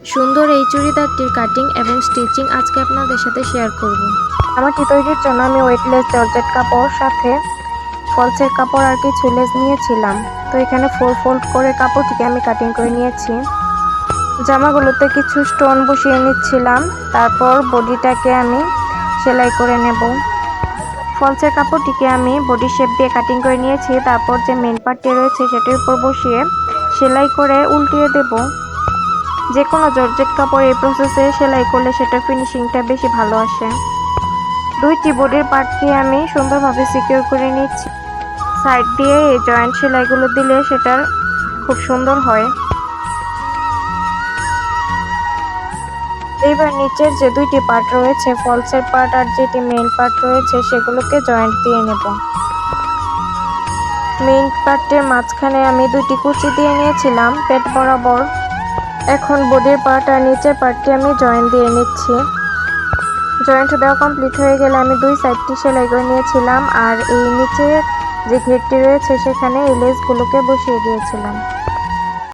সুন্দর এই চুড়িদারটির কাটিং এবং স্টিচিং আজকে আপনাদের সাথে শেয়ার করব। জামাটি তৈরির জন্য আমি ওয়েটলেস জর্জেট কাপড় সাথে ফলসের কাপড় আর কিছু লেস নিয়েছিলাম। তো এখানে 4 ফোল্ড করে কাপড়টিকে আমি কাটিং করে নিয়েছি। জামাগুলোতে কিছু স্টোন বসিয়ে নিচ্ছিলাম, তারপর বডিটাকে আমি সেলাই করে নেব। ফলসের কাপড়টিকে আমি বডি শেপ দিয়ে কাটিং করে নিয়েছি, তারপর যে মেন পার্টটি রয়েছে সেটির উপর বসিয়ে সেলাই করে উল্টিয়ে দেব। যে কোনো জর্জেট কাপড় এই প্রসেসে সেলাই করলে সেটার ফিনিশিংটা বেশি ভালো আসে। দুইটি বডির পার্টকে আমি সুন্দরভাবে সিকিউর করে নিচ্ছি। সাইড দিয়ে এই জয়েন্ট সেলাইগুলো দিলে সেটার খুব সুন্দর হয়। এইবার নিচের যে দুইটি পার্ট রয়েছে, ফলসের পার্ট আর যেটি মেইন পার্ট রয়েছে, সেগুলোকে জয়েন্ট দিয়ে নেব। মেইন পার্টের মাঝখানে আমি দুইটি কুচি দিয়ে নিয়েছিলাম পেট বরাবর। এখন বডির পার্ট আর নিচের পার্টটি আমি জয়েন্ট দিয়ে নিচ্ছি। জয়েন্ট দেওয়া কমপ্লিট হয়ে গেলে আমি দুই সাইডটি সেলাই করে নিয়েছিলাম, আর এই নিচের যে ঘেরটি রয়েছে সেখানে এই লেসগুলোকে বসিয়ে দিয়েছিলাম।